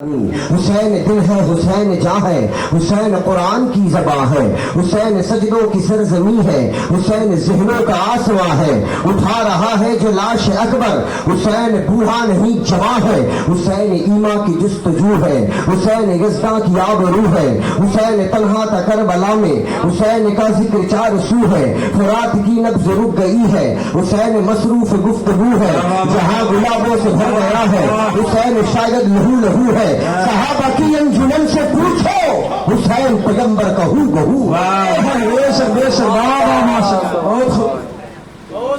حسین دل ہے حسین جاں ہے حسین قرآن کی زباں ہے حسین سجدوں کی سرزمین ہے حسین ذہنوں کا آسواں ہے اٹھا رہا ہے جو لاش اکبر حسین بوڑھا نہیں جوان ہے حسین ایمان کی جستجو ہے حسین یزداں کی آبرو ہے حسین تنہا تھا کربلا میں حسین کا ذکر چار سو ہے فرات کی نبض رک گئی ہے حسین مصروف گفتگو ہے جہاں گلابوں سے بھر گیا ہے حسین شاید لہو لہو ہے صحابہ کی انجمن سے پوچھو حسین پیغمبر کا ہو بہو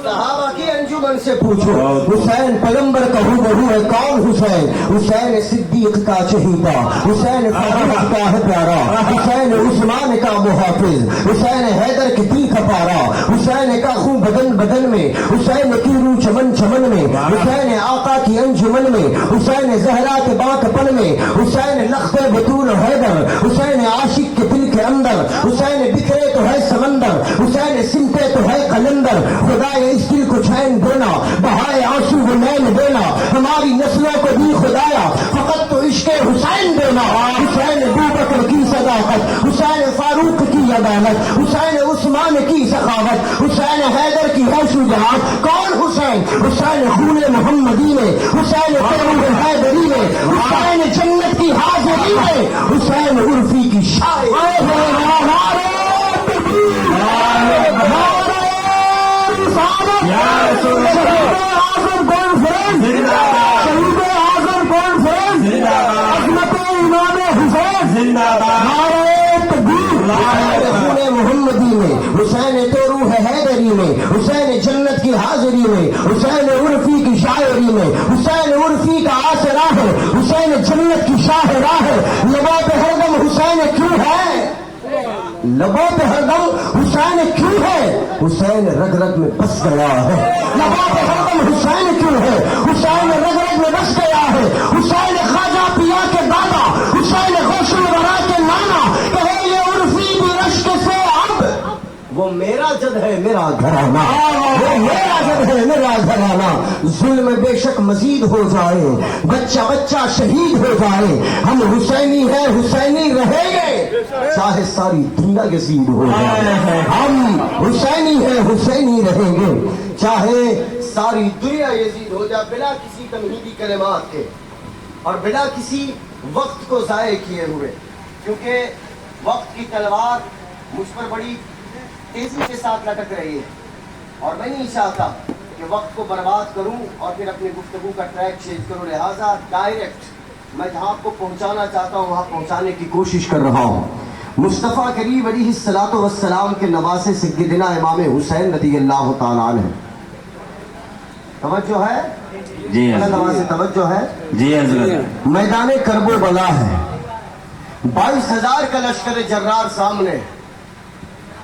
صحابہ کی انجمن سے پوچھو حسین پیغمبر کا ہو بہو ہے کون حسین حسین صدیق کا چہیتا حسین فاروق کا ہے پیارا حسین عثمان کا محافظ حسین حیدر کی دل کا پارا حسین کا خون بدن بدن میں حسین کی روح چمن چمن میں حسین آقا کی انجمن میں حسین زہرا کے باک پن میں حسین لخت بطول حیدر حسین عاشق کے دل کے اندر حسین بکھرے تو ہے سمندر حسین سمٹے تو ہے قلندر خدا اس دل کو چین دینا بہائے آنسو وہ نین دینا ہماری نسلوں کو بھی خدایا فقط تو عشق حسین دینا حسین ابو بکر کی صداقت حسین فاروق کی عدالت حسین عثمان کی سخاوت حسین حیدر کی ہے شجاعت کون حسین حسین خون محمدی میں حسین تیمور حیدری میں حسین جنت کی حاضری میں حسین عرفی کی محمدی میں حسین تو روح حیدری میں حسین جنت کی حاضری میں حسین عرفی کی شاعری میں حسین عرفی کا آسرا ہے حسین جنت کی شاہراہ ہے لبوں پہ ہر دم حسین کیوں ہے لبوں پہ ہر دم حسین کیوں ہے حسین رگ رگ میں بس گیا ہے لبوں پہ ہر دم حسین کیوں ہے حسین رگ رگ میں بس گیا ہے حسین خواجہ پیا کے دادا حسین خوش الورا کے نانا کہے یہ عرفی بھی رشک سے اب وہ میرا جد ہے میرا گھرانہ وہ میرا جد ہے میرا گھرانہ ظلم بے شک مزید ہو جائے بچہ بچہ شہید ہو جائے ہم حسینی ہیں حسینی رہیں گے چاہے ساری دنیا یزید ہو جائے ہم حسینی ہیں حسینی رہیں گے چاہے ساری دنیا یزید ہو جائے بلا کسی تمہیدی کلمات کے اور بلا کسی وقت کو ضائع کیے ہوئے کیونکہ وقت کی تلوار مجھ پر بڑی تیزی کے ساتھ لٹک رہی ہے اور میں نہیں چاہتا کہ وقت کو برباد کروں اور پھر اپنی گفتگو کا ٹریک چینج کروں لہٰذا ڈائریکٹ میں جہاں کو پہنچانا چاہتا ہوں وہاں پہنچانے کی کوشش کر رہا ہوں مصطفیٰ کریم علیہ الصلوۃ والسلام کے نواسے سیدنا امام حسین رضی اللہ تعالیٰ عنہ توجہ ہے جی نواسے توجہ ہے جی حضرت میدان کرب و بلا ہے 22,000 کا لشکر جرار سامنے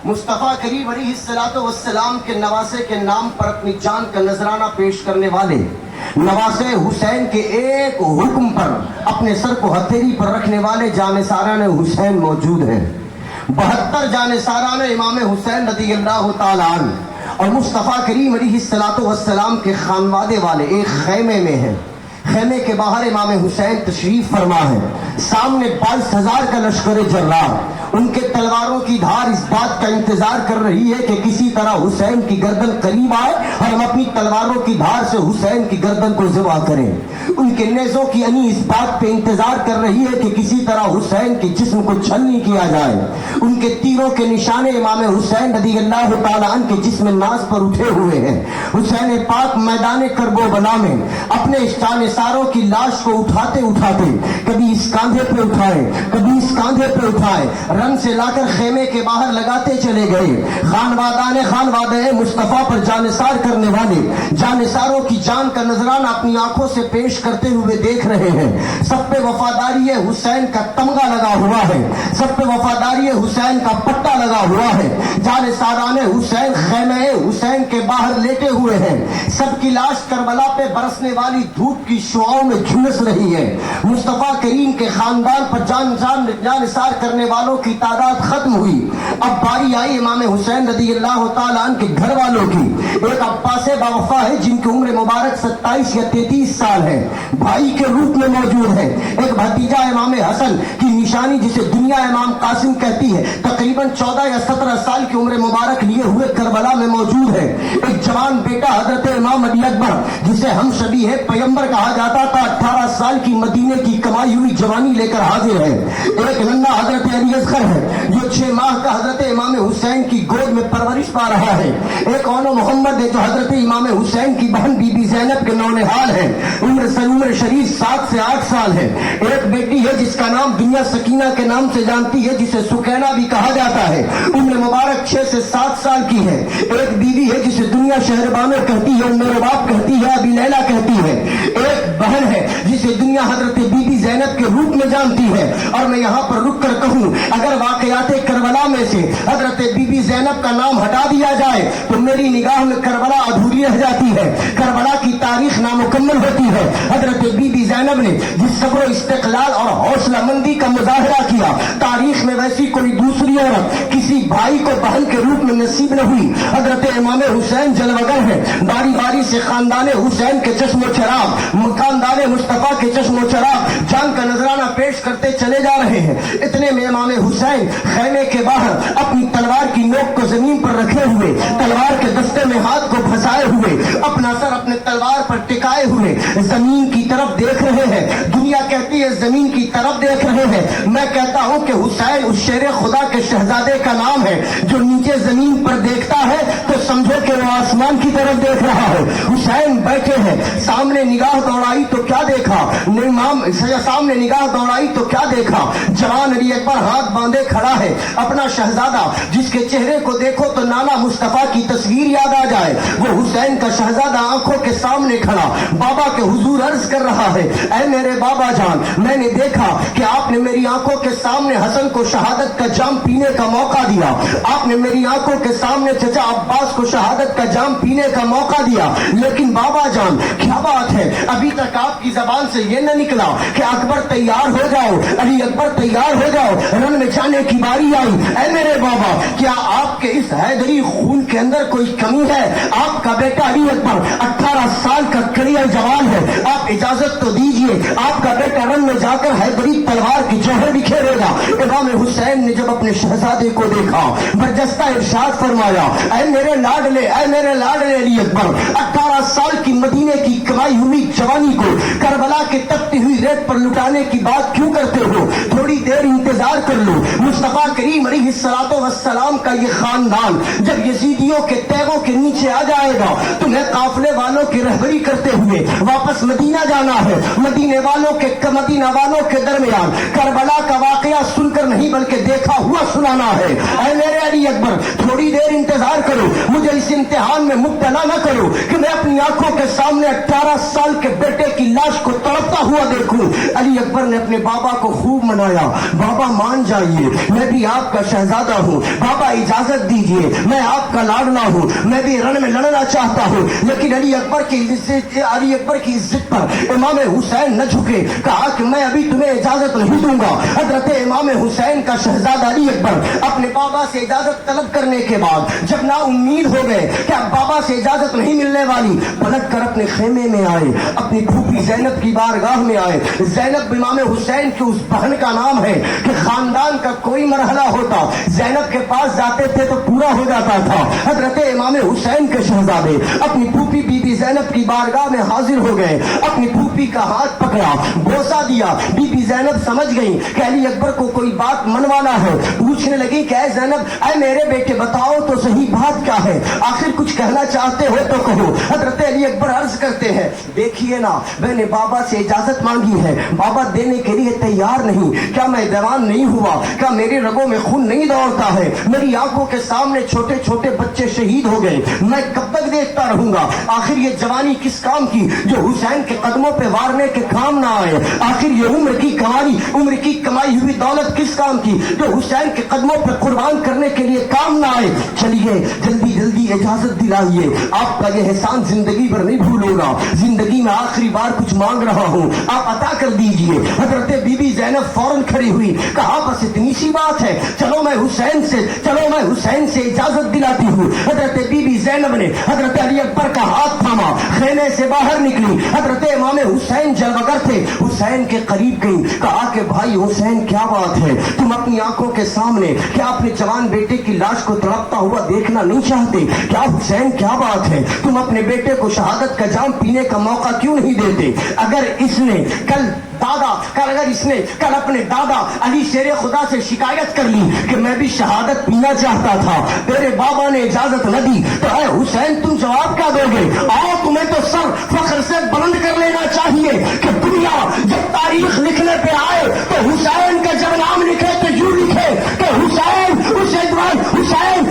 مصطفیٰ کریم علیہ الصلوۃ والسلام کے نواسے کے نام پر اپنی جان کا نذرانہ پیش کرنے والے نواسے حسین کے ایک حکم پر اپنے سر کو ہتھیلی پر رکھنے والے جانثاران حسین موجود ہیں 72 جانثاران امام حسین رضی اللہ تعالیٰ عنہ اور مصطفیٰ کریم علیہ الصلوۃ والسلام کے خانوادے والے ایک خیمے میں ہیں خیمے کے باہر امام حسین تشریف فرما ہے سامنے 22,000 کا لشکر جرار ان کے تلواروں کی دھار اس بات کا انتظار کر رہی ہے کہ کسی طرح حسین کی گردن قریب آئے اور ہم اپنی تلواروں کی دھار سے حسین کی گردن کو ذبح کریں ان کے نیزوں کی انی اس بات پہ انتظار کر رہی ہے کہ کسی طرح حسین کے جسم کو چھلنی کیا جائے ان کے تیروں کے نشانے امام حسین رضی اللہ تعالیٰ عنہ کے جسم ناز پر اٹھے ہوئے ہیں حسین پاک میدان کرب و بلا میں اپنے جانثاروں کی لاش کو اٹھاتے اٹھاتے کبھی اس کاندھے پہ اٹھائے کبھی اس کاندھے پہ اٹھائے رن سے لا کر خیمے کے باہر لگاتے چلے گئے خانوادہ مصطفیٰ پر جانثار کرنے والے جانثاروں کی جان کا نذرانہ اپنی آنکھوں سے پیش کرتے ہوئے دیکھ رہے ہیں سب پہ وفاداری حسین کا تمغہ لگا ہوا ہے سب پہ وفاداری حسین کا پٹا لگا ہوا ہے جانثاران حسین خیمے حسین کے باہر لیٹے ہوئے ہیں سب کی لاش کربلا پہ برسنے والی دھوپ کی शुआओं में झुलस रही है। मुस्तफ़ा करीम के खानदान पर जान निसार करने वालों की तादाद खत्म हुई। अब बारी आई इमाम हुसैन रज़ियल्लाहु ताला अन्हु के घर वालों की। एक अब्बास बावफा है जिनकी उम्र मुबारक 27 या 33 साल है, भाई के रूप में मौजूद है। एक भतीजा इमाम हसन की निशानी जिसे दुनिया इमाम कासिम कहती है, तकरीबन 14 या 17 साल की उम्र मुबारक लिए हुए करबला में मौजूद है। एक जवान बेटा हजरत इमाम अली अकबर जिसे हम सभी है पैगंबर कहा जाता था, 18 साल की मदीने की कमाई हुई जवानी लेकर हाजिर है। एक नन्हा हजरत अली असगर है जो 6 माह का हजरत इमाम हुसैन की गोद में परवरिश पा रहा है। एक औनो मोहम्मद है जो हजरत इमाम हुसैन की बहन बीबी ज़ैनब के नौनिहाल है, उम्र शरीफ 7 से 8 साल है। एक बेटी है जिसका नाम दुनिया सकीना के नाम से जानती है, जिसे सुकैना भी कहा जाता है, उम्र मुबारक 6 से 7 साल की है। एक बीवी है जिसे दुनिया शहरबानो कहती है, मेरे बाप कहती है, अभी लैला कहती है। एक बहन है जिसे दुनिया हजरत बीबी ज़ैनब के रूप में जानती है। और मैं यहाँ पर रुक कर कहूँ, अगर वाकयाते करबला में से हजरत बीबी ज़ैनब का नाम हटा दिया जाए तो मेरी निगाह में करबला अधूरी रह जाती है, करबला की तारीख नामुकम्मल होती है। हजरत बीबी ज़ैनब ने जिस सब्र इस्तिक़लाल और हौसला मंदी का मुजाहरा किया, तारीख में वैसी कोई दूसरी औरत किसी भाई को बहन के रूप में नसीब न हुई। हजरत इमाम हुसैन जलवगर है, बारी बारी से खानदान हुसैन के चश्मो चराग, खानदान मुस्तफ़ा के चश्मो चराग जान का नजराना पेश करते चले जा रहे हैं। इतने में इमाम हुसैन खैमे के बाहर अपनी तलवार की नोक को जमीन पर रखे हुए, तलवार के दस्ते में हाथ को फंसाए हुए, अपना सर अपने तलवार पर टिकाए हुए जमीन की तरफ देख रहे हैं। दुनिया कहती है जमीन की तरफ देख रहे हैं, मैं कहता हूं कि हुसैन उस शेर खुदा के शहजादे का नाम है जो नीचे जमीन पर देखता है तो समझो कि वो आसमान की तरफ देख रहा है। हुसैन बैठे हैं, सामने निगाह दौड़ाई तो क्या देखा, इमाम सामने निगाह दौड़ाई तो क्या देखा, जवान अली अकबर हाथ बांधे खड़ा है, अपना शहजादा जिसके चेहरे को देखो तो नाना मुस्तफा की तस्वीर याद आ जाए, वो हुसैन का शहजादा आंखों के सामने खड़ा बाबा के हुजूर अर्ज कर रहा है, ऐ मेरे बाबा जान, मैंने देखा कि आपने मेरी आंखों के सामने हसन को शहादत का जाम पीने का मौका दिया, आपने मेरी आंखों के सामने चचा अब्बास को शहादत का जाम पीने का मौका दिया, लेकिन बाबा जान क्या बात है, अभी तक आपकी जबान से ये न निकला कि अकबर तैयार हो जाओ, अली अकबर तैयार हो जाओ, रन में जाने की बारी आई। ऐ मेरे बाबा, क्या आपके इस हैदरी खून के अंदर कोई कमी है? आपका बेटा अली अकबर 18 साल का करियर जवान है, आप इजाजत तो दीजिए, आपका बेटा रन में जाकर हैदरी तलवार की जौहर बिखेरेगा। इमाम हुसैन ने जब अपने शहजादे को देखा, बरजस्ता इरशाद फरमाया, ऐ मेरे लाडले अली अकबर, 18 साल की मदीने की कमाई हुई जवानी को करबला के तपती हुई रेत पर लुटाने की बात क्यों करते हो? थोड़ी देर इंतजार कर लो, मुस्तफा करीम अलैहिस्सलातो वस्सलाम का ये खानदान जब यजीदियों के तैगों के नीचे आ जाएगा, तुम्हें काफले वालों की रहबरी करते हुए वापस मदीना जाना है। मदीना वालों के दरमियान करबला का वाकया सुनकर नहीं बल्कि देखा हुआ सुनाना है। ऐ मेरे अली अकबर, थोड़ी देर इंतजार करो, मुझे इस इम्तिहान में मुब्तला न करो कि मैं अपनी आंखों के सामने 18 साल के बेटे की लाश को तड़पता हुआ देखूं। अली अकबर ने अपने बाबा को खूब मनाया, बाबा मान जाइए, मैं भी आपका शहजादा हूँ, बाबा इजाजत दीजिए, मैं आपका लाडला हूँ, मैं भी रण में लड़ना चाहता हूँ। लेकिन अली अकबर की इज्जत पर इमाम हुसैन न झुके, कहा कि मैं अभी तुम्हें इजाजत नहीं दूंगा। हजरत इमाम हुसैन का शहजादा अली अकबर अपने बाबा से इजाजत तलब करने के बाद जब ना उम्मीद हो गए कि अब बाबा से इजाजत नहीं मिलने वाली, पलट कर अपने खेमे में आए, अपनी फूफी ज़ैनब की बारगाह में आए। ज़ैनब इमाम हुसैन की उस बहन का नाम है कि खानदान का कोई मरहला होता ज़ैनब के पास जाते थे तो पूरा हो जाता था। हजरत इमाम हुसैन के शहजादे अपनी फूफी बीबी ज़ैनब की बारगाह में हाजिर हो गए, अपनी फूफी का हाथ पकड़ा, बोसा दिया। बीबी ज़ैनब समझ गई कि अली अकबर को कोई बात मनवाना है, पूछने लगी कि ऐ ज़ैनब, ऐ मेरे बेटे बताओ तो सही बात क्या है, आखिर कुछ कहना चाहते हो तो कहो। हजरत अली अकबर अर्ज करते हैं, देखिए ना, मैंने बाबा से इजाजत मांगी है, बाबा देने के लिए तैयार तैयार नहीं? क्या मैं दीवान नहीं हुआ? क्या मेरे रगों में खून नहीं दौड़ता है? मेरी आंखों के सामने छोटे छोटे बच्चे शहीद हो गए, मैं कब तक देखता रहूंगा? आखिर ये जवानी किस काम की जो हुसैन के कदमों पे वारने के काम ना आए? आखिर ये उम्र की कमाई हुई दौलत किस काम की जो हुसैन के कदमों पे कुर्बान करने के लिए काम ना आए? चलिए जल्दी जल्दी इजाजत दिलाइए, आपका ये एहसान जिंदगी भर नहीं भूलूंगा। जिंदगी में आखिरी बार कुछ मांग रहा हूँ, आप अता कर दीजिए। हजरत बीबी ज़ैनब फौरन खड़ी हुई, कहा बस इतनी सी बात है, चलो मैं हुसैन से इजाजत दिलाती हूँ। हजरत बीबी ज़ैनब ने हजरत अली अकबर का हाथ थामा, खेमे से बाहर निकली। हजरत इमाम हुसैन जलवगर थे, हुसैन के करीब गई, कहा कि भाई हुसैन क्या बात है, तुम अपनी आंखों के सामने क्या अपने जवान बेटे की लाश को तड़पता हुआ देखना नहीं चाहते? क्या हुसैन क्या बात है, तुम अपने बेटे को शहादत का जाम पीने का मौका क्यों नहीं देते? अगर इसने कल अपने दादा अली शेर खुदा से शिकायत कर ली कि मैं भी शहादत पीना चाहता था, तेरे बाबा ने इजाजत न दी, तो है हुसैन तुम जवाब क्या दोगे? आओ तुम्हें तो सर फख्र से बुलंद कर लेना चाहिए कि दुनिया जब तारीख लिखने पे आए तो हुसैन का जब नाम लिखे तो यूं लिखे कि हुसैन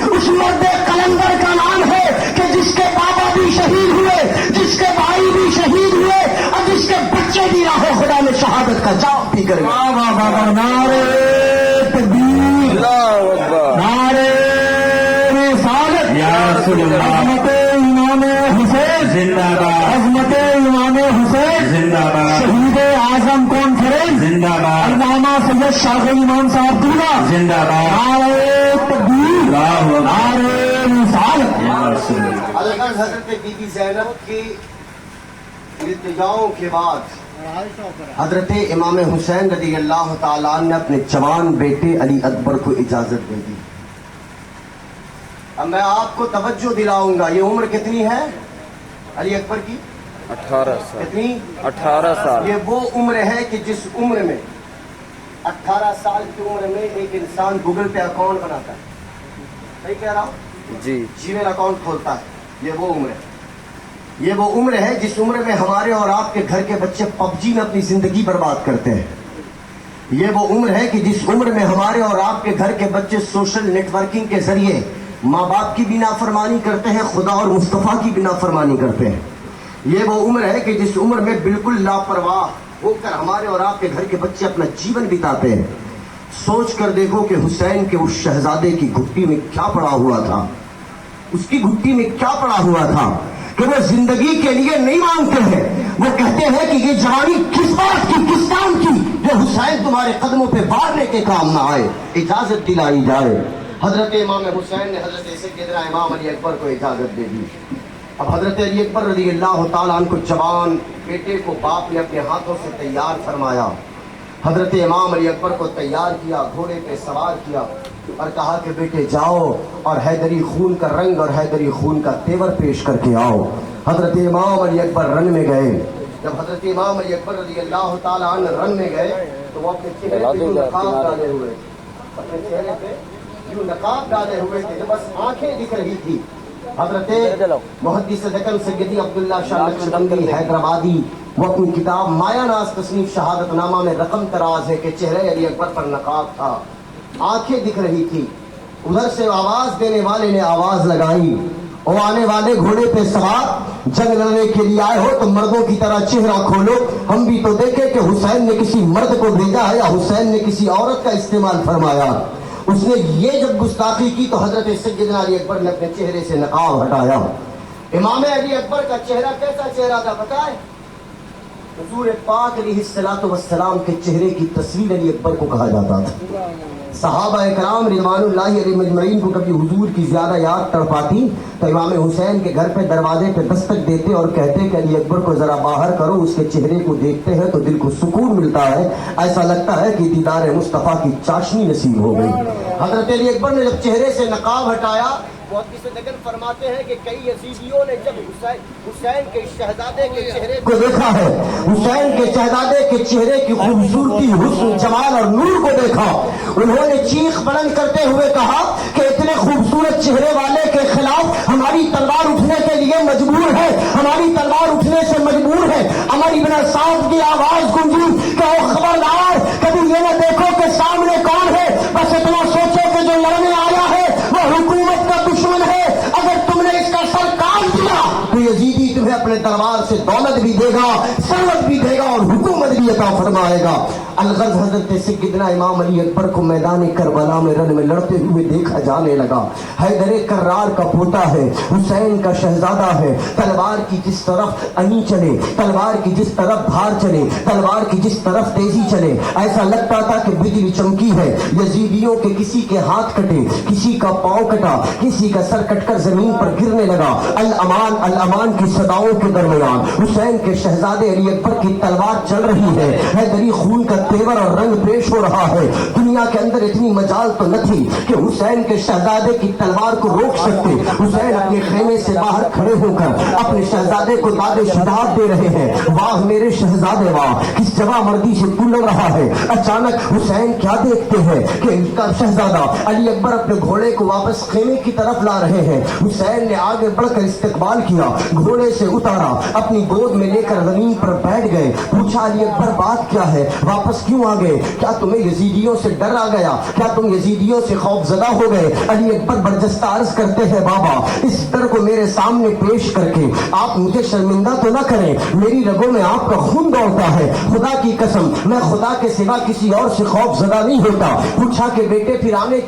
उस मर्द कलंदर का नाम है कि जिसके बाबा भी शहीद हुए, जिसके भाई भी शहीद हुए और जिसके बच्चे भी राह खुदा में शहादत का जाम पी कर नारे तकबीर, नारे रिसालत, अज़मत इमाम हुसैन जिंदाबाद, अज़मत इमाम हुसैन जिंदाबाद, शहीद आजम कॉन्फ्रेंस जिंदाबाद, अल्लामा सैयद शाह इमाम साहब दूल्हा जिंदाबाद, नारे तकबीर, नारे रिसालत। हजरत बीबी ज़ैनब की इल्तिजाओं के बाद हजरत इमाम हुसैन रज़ी अल्लाह ताला अन्हु ने अपने जवान बेटे अली अकबर को इजाजत दे दी। अब मैं आपको तवज्जो दिलाऊंगा, ये उम्र कितनी है अली अकबर की? 18 साल। कितनी? 18 साल। ये वो उम्र है कि जिस उम्र में 18 साल की उम्र में एक इंसान गूगल पे अकाउंट बनाता है, सही कह रहा हूँ जी, जीमेल अकाउंट खोलता है, ये वो उम्र है। ये वो उम्र है जिस उम्र में हमारे और आपके घर के बच्चे पबजी में अपनी जिंदगी बर्बाद करते हैं। ये वो उम्र है कि जिस उम्र में हमारे और आपके घर के बच्चे सोशल नेटवर्किंग के जरिए माँ बाप की भी नाफरमानी करते हैं, खुदा और मुस्तफ़ा की भी नाफरमानी करते हैं। ये वो उम्र है कि जिस उम्र में बिल्कुल लापरवाह होकर हमारे और आपके घर के बच्चे अपना जीवन बिताते हैं। सोच कर देखो कि हुसैन के उस शहजादे की घुट्टी में क्या पड़ा हुआ था, उसकी घुट्टी में क्या पड़ा हुआ था कि वो जिंदगी के लिए नहीं मांगते हैं। वो कहते हैं कि ये जवानी किस बात की, किस काम की जो हुसैन तुम्हारे कदमों पे वारने के काम ना आए, इजाजत दिलाई जाए। हजरत इमाम हुसैन ने हजरत सैयदना इमाम अली अकबर को इजाजत दे दी। अब हजरत अली अकबर रज़ी अल्लाह ताला अन्हु को जवान बेटे को बाप ने अपने हाथों से तैयार फरमाया। हजरत इमाम अली अकबर को तैयार किया, घोड़े पे सवार किया और कहा कि बेटे जाओ और हैदरी खून का रंग और हैदरी खून का तेवर पेश करके आओ। हजरत इमाम अली अकबर रन में गए। जब हजरत इमाम अली अकबर रज़ी अल्लाह ताला अन्हु रन में गए तो वो अपने चेहरे पे नकाब डाले हुए थे, अपने चेहरे पे यूं नकाब डाले हुए थे, तो बस आंखें दिख रही थी। हजरत मुहद्दिस दक्कन सैयदी अब्दुल्ला शाह नक्शबंदी हैदराबादी वो अपनी किताब माया नाज तस्नीफ शहादतनामा में रकम तराज है कि चेहरे अली अकबर पर नकाब था, आंखें दिख रही थी। उधर से आवाज देने वाले ने आवाज लगाई, और आने वाले घोड़े पे सवार जंग लड़ने के लिए आए हो तो मर्दों की तरह चेहरा खोलो, हम भी तो देखे कि हुसैन ने किसी मर्द को भेजा है या हुसैन ने किसी औरत का इस्तेमाल फरमाया। उसने ये जब गुस्ताखी की तो हजरत सैयदना अली अकबर ने अपने चेहरे से नकाब हटाया। इमाम अली अकबर का चेहरा कैसा चेहरा था पता है? हुजूर पाक अलैहिस्सलातु वस्सलाम के चेहरे की तस्वीर अली अकबर को कहा जाता था। सहाबा इकराम रिज़वानुल्लाहि अलैहिम अजमईन को कभी हुजूर की ज्यादा याद तड़पाती तो इमाम हुसैन के घर पे दरवाजे पे दस्तक देते और कहते कि अली अकबर को जरा बाहर करो, उसके चेहरे को देखते हैं तो दिल को सुकून मिलता है, ऐसा लगता है कि दीदार मुस्तफ़ा की चाशनी नसीब हो गई। हजरत अली अकबर ने जब चेहरे से नकाब हटाया, मुहद्दिस दक्कन फरमाते हैं कि कई यजीदियों ने जब हुसैन के शहजादे के चेहरे को देखा है, हुसैन के शहजादे के चेहरे की खूबसूरती, हुस्न, जमाल और नूर को देखा, उन्होंने चीख बुलंद करते हुए कहा कि इतने खूबसूरत चेहरे वाले के खिलाफ हमारी तलवार उठने के लिए मजबूर है, हमारी तलवार उठने से मजबूर है। अमर इब्न साद की आवाज गूंजी कि ओ खबरदार, कभी दौलत भी देगा, सरवत भी देगा और हुकूमत भी अता फरमाएगा। अलगर्ज हजरत सैयदना इमाम अली अकबर को मैदान करबला में रन में लड़ते हुए देखा जाने लगा। हैदर कर्रार का पोता है, हुसैन का शहजादा है। तलवार की जिस तरफ अनी चले, तलवार की जिस तरफ धार चले, तलवार की जिस तरफ तेजी चले, ऐसा लगता था कि बिजली चमकी है। यजीदियों के किसी के हाथ कटे, किसी का पांव कटा, किसी का सर कटकर जमीन पर गिरने लगा। अल अमान की सदाओं के दरमियान हुसैन के शहजादे अली अकबर की तलवार चल रही है। हैदरी खून का तेवर और रंग पेश हो रहा है। दुनिया के अंदर इतनी मजाल तो न थी कि हुसैन के शहजादे की तलवार को रोक सकते। हुसैन अपने खेमे से बाहर खड़े होकर अपने शहजादे को दादे शुदात दे रहे हैं। वाह मेरे शहजादे वाह, किस जवा मर्दी से तू लड़ रहा है। अचानक हुसैन क्या देखते हैं कि इनका शहजादा अली अकबर अपने घोड़े को वापस खेमे की तरफ ला रहे हैं। हुसैन ने आगे बढ़कर इस्तकबाल किया, घोड़े से उतारा, अपनी गोद में लेकर जमीन पर बैठ गए। पूछा अली अकबर बात क्या है, वापस क्यों आ गए? क्या तुम्हें यजीदियों से डर आ गया? क्या तुम यजीदियों से खौफजदा हो गए? अली अकबर बर्जस्ता अर्ज करते हैं बाबा, इस डर को मेरे सामने पेश करके आप मुझे शर्मिंदा तो न करें। मेरी रगों में आपका खून दौड़ता है। खुदा की कसम मैं खुदा के सिवा किसी और से खौफजदा नहीं होता। पूछा कि बेटे फिर आने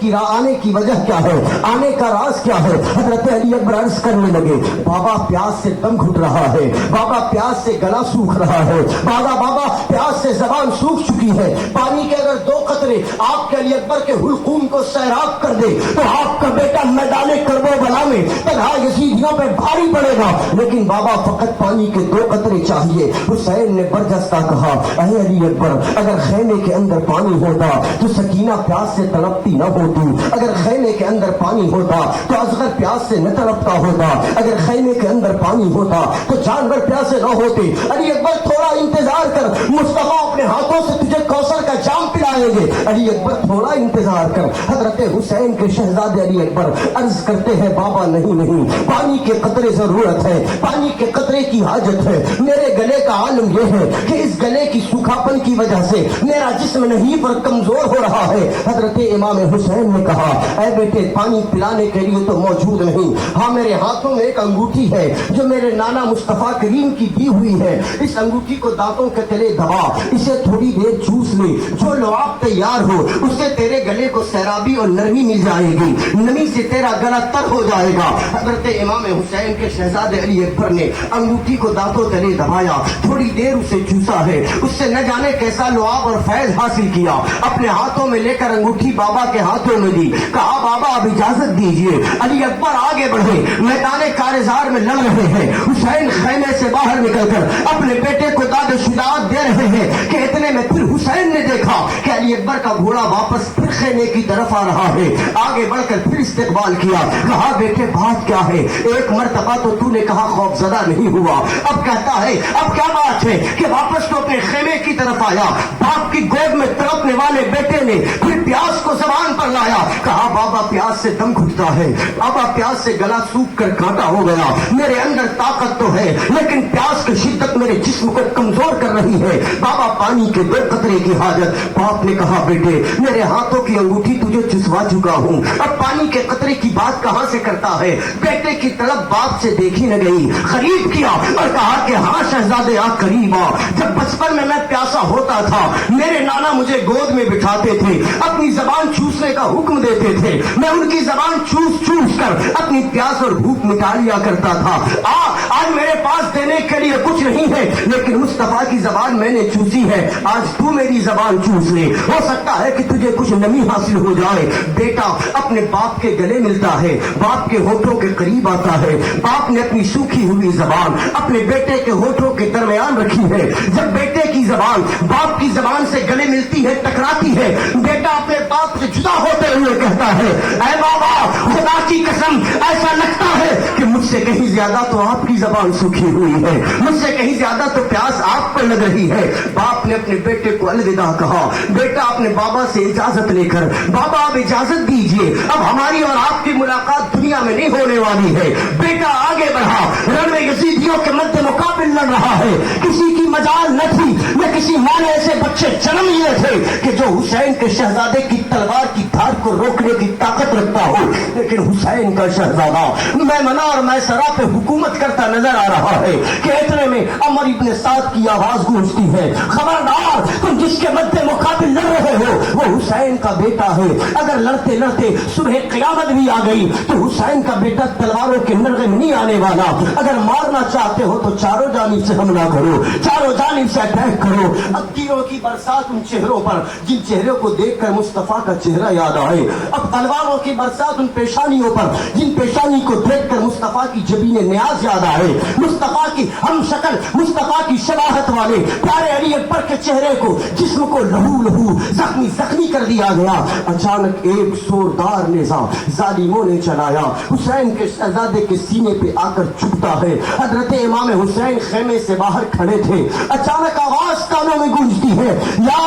की वजह क्या है, आने का राज क्या है? हजरत अली अकबर अर्ज करने लगे, बाबा प्यास से दम घुट रहा है, बाबा प्यास से गला सूख रहा है, बाबा प्यास से जबान सूख चुकी है। पानी के अगर 2 कतरे आपके अली अकबर के हुलकूम को सैराब कर दे तो आपका बेटा मैदान करबला में तन्हा यजीदियों पे भारी पड़ेगा। लेकिन बाबा फकत पानी के 2 कतरे चाहिए। हुसैन ने बर्जस्ता कहा, अरे अली अकबर अगर खैमे के अंदर पानी होता तो सकीना प्यास से तड़पती न होती। अगर खैमे के अंदर पानी होता तो असगर प्यास से न तड़पता होता। अगर खैमे के अंदर पानी होता तो जानवर प्यासे न होते। अली अकबर थोड़ा इंतजार कर, मुस्तफा अपने हाथों से तुझे कौसर का जाम पिलाएंगे। अली अकबर थोड़ा इंतजार कर। हजरत हुसैन के शहजादे अली अकबर अर्ज करते हैं, बाबा नहीं, पानी के कतरे जरूरत है, पानी के कतरे की हाजत है। मेरे गले का आलम यह है कि इस गले की सूखापन की वजह से मेरा जिस्म नहीं पर कमजोर हो रहा है। हजरत इमाम हुसैन ने कहा, ऐ बेटे पानी पिलाने के लिए तो मौजूद नहीं, हाँ मेरे हाथों में एक अंगूठी है जो मेरे नाना मुस्तफा करीम की दी हुई है। इस अंगूठी को दांतों के तले दबा, इसे थोड़ी देर चूस ले, जो लुआब तैयार हो उससे तेरे गले को सैराबी और नरमी मिल जाएगी, नमी से तेरा गला तर हो जाएगा। हजरत इमाम हुसैन के शहजादे अली अकबर ने अंगूठी को दांतों तले दबाया, थोड़ी देर उसे चूसा है, उससे न जाने कैसा लुआब और फैज हासिल किया। अपने हाथों में लेकर अंगूठी बाबा के हाथों में दी, कहा बाबा अब इजाजत दीजिए। अली अकबर आगे बढ़े, मैदान कारज़ार में लड़ रहे हैं। हुसैन खैमे से बाहर निकलकर अपने बेटे को दाद शुदात दे रहे हैं कि इतने में फिर हुसैन ने देखा कि अली अकबर का घोड़ा वापस फिर खैमे की तरफ आ रहा है। आगे बढ़कर फिर इस्तकबाल किया, कहा बेटे बात क्या है? एक मर्तबा तो तूने कहा खौफजदा नहीं हुआ, अब कहता है अब क्या बात है कि वापस तो अपने खैमे की तरफ आया। बाप की गोद में तड़पने वाले बेटे ने फिर प्यास को जबान पर लाया, कहा बाबा प्यास से दम घुटता है, बाबा प्यास से गला सूख कर कांटा हो गया। मेरे अंदर ताकत तो है लेकिन प्यास की शिद्दत मेरे जिस्म को कमजोर कर रही है। बाबा पानी के 2 कतरे की हाजत। बाप ने कहा बेटे मेरे हाथों की अंगूठी तुझे चुसवा चुका हूँ, अब पानी के कतरे की बात कहाँ से करता है? बेटे की तलब बाप से देखी न गई, करीब किया और कहा कि हाँ शहजादे आ करीब आ। जब बचपन में मैं प्यासा होता था मेरे नाना मुझे गोद में बिठाते थे, अपनी जबान चूसने का हुक्म देते थे, मैं उनकी जबान चूस कर अपनी प्यास और भूख मिटा लिया करता था। आज मेरे पास देने के लिए कुछ नहीं है लेकिन मुस्तफा की जबान मैंने चूसी है, आज तू मेरी जबान चूस ले, हो सकता है कि तुझे कुछ नमी हासिल हो जाए। बेटा अपने बाप के गले मिलता है, बाप के होठों के करीब आता है। बाप ने अपनी सूखी हुई जबान अपने बेटे के होठों के दरमियान रखी है। जब बेटे की जबान बाप की जबान से गले मिलती है, टकराती है, बेटा अपने बाप से जुदा होते हुए कहता है, ऐ बाबा खुदा की कसम ऐसा लगता है कि मुझसे कहीं ज्यादा तो आपकी जबान सूखी हुई है, मुझसे कहीं ज्यादा तो प्यास आप पर लग रही है। बाप ने अपने बेटे को अलविदा कहा। बेटा अपने बाबा से इजाजत लेकर, बाबा अब इजाजत दीजिए, अब हमारी और आपकी मुलाकात दुनिया में नहीं होने वाली है। बेटा आगे बढ़ा, रण में यजीदियों के मध्य मुकाबिल लड़ रहा है। किसी की मजाल न थी, न किसी माँ ने ऐसे बच्चे जन्म लिए थे कि जो हुसैन के शहजादे की तलवार की धार को रोकने की ताकत रखता हो, लेकिन हुसैन का शहजादा मैमना और मैसरा पे हुकूमत करता नजर आ रहा है कि इतने में अमर इब्न साद की आवाज गूंजती है, खबरदार, तुम जिसके मद्दे मुकाबिल लड़ रहे हो वो हुसैन का बेटा है। अगर लड़ते लड़ते सुबह क़यामत भी आ गई तो हुसैन का बेटा तलवारों के नरगे में नहीं आने वाला। अगर मारना चाहते हो तो चारों जानिब से हमला करो, चारों जानिब से अटैक करो। अब तीरों की बरसात उन चेहरों पर जिन चेहरों को देखकर मुस्तफा का चेहरा याद आए, अब तलवारों की बरसात उन पेशानियों पर जिन पेशानी को देखकर मुस्तफा की जबीने न्याज याद आए, मुस्तफा की हम शक्ल, मुस्तफा की शबाहत वाले प्यारे अली अकबर के चेहरे को, जिस्म को लहू लहू जख्मी जख्मी कर दिया गया। अचानक एक जोरदार नेज़ा जालिमों ने चलाया, हुसैन के शहजादे के सीने पे आकर चुभता है। हजरत इमाम हुसैन खेमे से बाहर खड़े थे, अचानक आवाज कानों में गूंजती है, या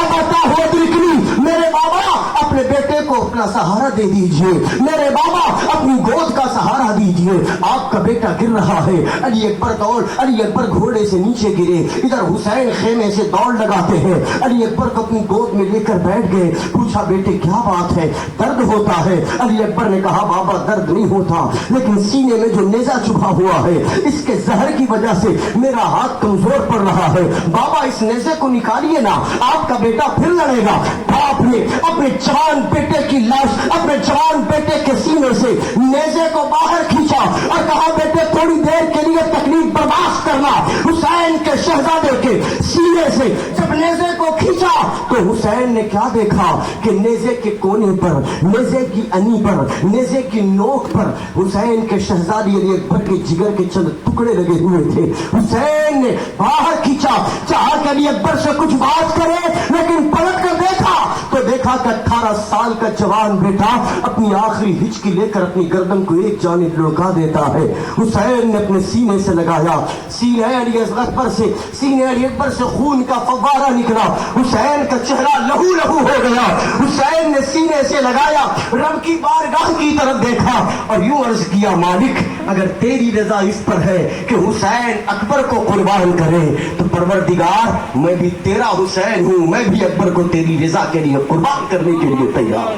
अबता हो दिलकनी, मेरे बाबा अपने बेटे को अपना सहारा दे दीजिए, मेरे बाबा अपनी गोद का सहारा दीजिए, आपका बेटा गिर रहा है। अली अकबर दौड़, अली अकबर घोड़े से नीचे गिरे, इधर हुसैन खेमे से दौड़ लगाते हैं। अली अकबर को अपनी गोद में लेकर बैठ गए, पूछा बेटे क्या बात है, दर्द होता है? अली अकबर ने कहा बाबा दर्द नहीं होता, लेकिन सीने में जो नेजा चुभा हुआ है इसके जहर की वजह से मेरा हाथ कमजोर पड़ रहा है। बाबा इस नेजे को निकालिए ना, आपका बेटा फिर लड़ेगा। बाप ने अपने जवान बेटे की लाश अपने जवान बेटे के सीने से नेजे को बाहर खींचा और कहा बेटे थोड़ी देर के लिए तकलीफ बर्दाश्त करना। हुसैन के शहजादे के सीने से जब नेजे को खींचा तो हुसैन ने क्या देखा कि नेजे के कोने पर, नेजे की अनी पर, नेजे की नोक पर हुसैन के शहजादी अली अकबर के जिगर के चंद टुकड़े लगे हुए थे। हुसैन ने बाहर खींचा, चाहा कि अली अकबर से कुछ बात करे, लेकिन पलट कर देखा तो देखा कि 18 साल का जवान बेटा अपनी आखिरी हिचकी लेकर अपनी गर्दन को एक जानिब लुढ़का देता है। हुसैन ने अपने सीने से लगाया, सीने अली अकबर से, सीने अली अकबर से खून का फव्वारा निकला, हुसैन का चेहरा लहू लहू हो गया। हुसैन ने सीने से लगाया, रब की बारगाह की तरफ देखा और यूं अर्ज किया मालिक अगर तेरी रजा इस पर है कि हुसैन अकबर को कुर्बान करे तो परवरदिगार मैं भी तेरा हुसैन हूं, मैं भी अकबर को तेरी रजा के लिए कुर्बान करने के लिए तैयार।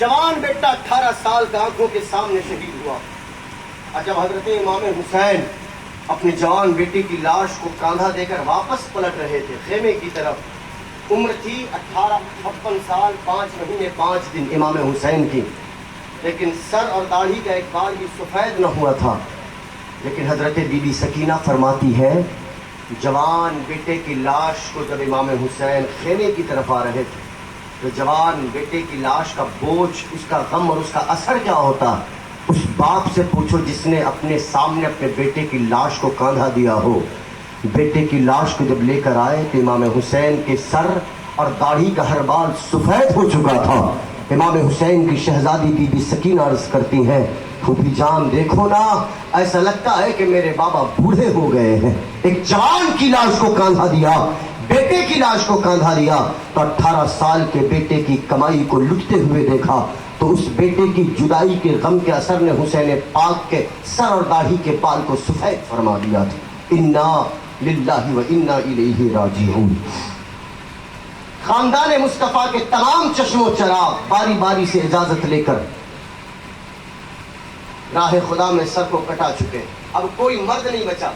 जवान बेटा 18 साल का आंखों के सामने शहीद हुआ। और जब हजरत इमाम हुसैन अपने जवान बेटे की लाश को कांधा देकर वापस पलट रहे थे खेमे की तरफ, उम्र थी 58 साल 5 महीने 5 दिन इमाम हुसैन की, लेकिन सर और दाढ़ी का एक बाल भी सफेद न हुआ था। लेकिन हजरत बीबी सकीना फरमाती है जवान बेटे की लाश को जब इमाम हुसैन खेमे की तरफ आ रहे थे तो जवान बेटे की लाश का बोझ, उसका गम और उसका असर क्या होता, उस बाप से पूछो जिसने अपने सामने अपने बेटे की लाश को कांधा दिया हो। बेटे की लाश को जब लेकर आए तो इमाम हुसैन के सर और दाढ़ी का हर बाल सफेद हो चुका था। इमाम हुसैन की शहजादी बीबी सकीना अर्ज करती हैं फूफी जान देखो ना, ऐसा लगता है कि मेरे बाबा बूढ़े हो गए हैं। एक जवान की लाश को कांधा दिया, बेटे की लाश को कांधा दिया तो 18 साल के बेटे की कमाई को लुटते हुए देखा तो उस बेटे की जुदाई के गम के असर ने हुसैन पाक के सर और दाढ़ी के बाल को सफेद फरमा दिया था। इन्ना लिल्लाहि व इन्ना इलैहि राजिऊन। खानदान मुस्तफा के तमाम चश्मो चराग बारी बारी से इजाजत लेकर राह खुदा में सर को कटा चुके। अब कोई मर्द नहीं बचा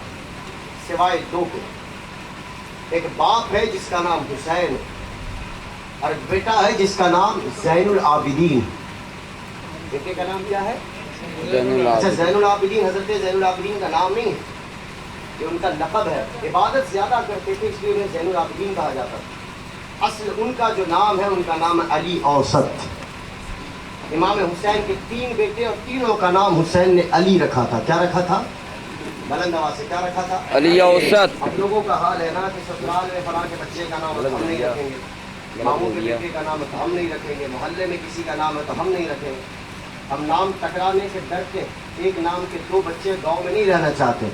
सिवाय दो के। एक बाप है जिसका नाम हुसैन और एक बेटा है जिसका नाम ज़ैनुल आबिदीन। बेटे का नाम क्या है? अच्छा, ज़ैनुल आबिदीन हजरत ज़ैनुल आबिदीन का नाम नहीं, ये उनका लक़ब है। इबादत ज्यादा करते थे इसलिए उन्हें ज़ैनुल आबिदीन कहा जाता था। असल उनका जो नाम है उनका नाम है अली औसत। इमाम हुसैन के 3 बेटे और तीनों का नाम हुसैन ने अली रखा था। क्या रखा था? बुलंद आवाज से क्या रखा था? अली औसत। अब लोगों का हाल है ना कि ससुराल में फलां के बच्चे का नाम है तो हम नहीं रखेंगे, मामू के बेटे का नाम है तो हम नहीं रखेंगे, मोहल्ले में किसी का नाम है तो हम नहीं रखेंगे। हम नाम टकराने से डर के एक नाम के 2 बच्चे गांव में नहीं रहना चाहते।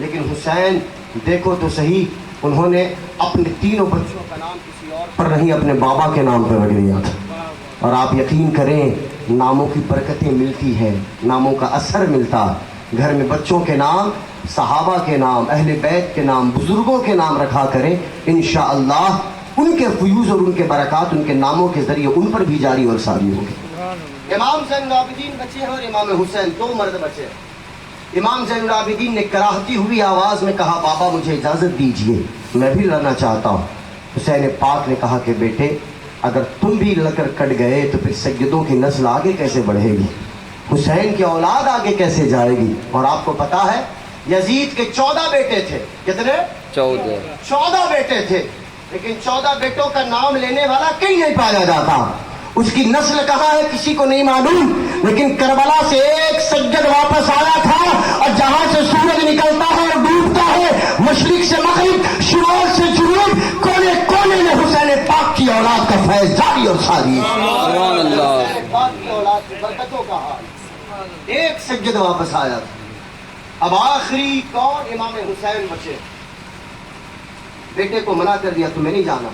लेकिन हुसैन देखो तो सही, उन्होंने अपने तीनों बच्चों का नाम किसी और पर नहीं अपने बाबा के नाम पर रख दिया था। और आप यकीन करें नामों की बरकतें मिलती हैं, नामों का असर मिलता। घर में बच्चों के नाम, सहाबा के नाम, अहले बैत के नाम, बुजुर्गों के नाम रखा करें, इंशाअल्लाह ان کے فیوز اور ان کے برکات ان کے ناموں کے ذریعے ان پر بھی جاری اور ساری ہوگی. امام زین العابدین بچے ہیں اور امام حسین دو مرد بچے ہیں. امام زین العابدین نے کراہتی ہوئی آواز میں کہا بابا مجھے اجازت دیجئے میں بھی لڑنا چاہتا ہوں. حسین پاک نے کہا کہ بیٹے اگر تم بھی لڑ کر کٹ گئے تو پھر سیدوں کی نسل آگے کیسے بڑھے گی, حسین کی اولاد آگے کیسے جائے گی. اور آپ کو پتا ہے یزید کے 14 بیٹے تھے. کتنے؟ 14 بیٹے تھے, لیکن 14 بیٹوں کا نام لینے والا کہیں نہیں پایا جاتا. اس کی نسل کہاں ہے کسی کو نہیں معلوم, لیکن کربلا سے ایک سجد واپس آیا تھا, اور جہاں سے سورج نکلتا ہے اور ڈوبتا ہے, مشرق سے مغرب, شمال سے جنوب, کونے کونے میں حسین پاک کی اولاد کا فیض جاری اور ساری. سبحان اللہ. حسین پاک کی اولاد کی برکتوں کا حال. ایک سجد واپس آیا تھا. اب آخری کون؟ امام حسین بچے. بیٹے کو منع کر دیا تمہیں نہیں جانا.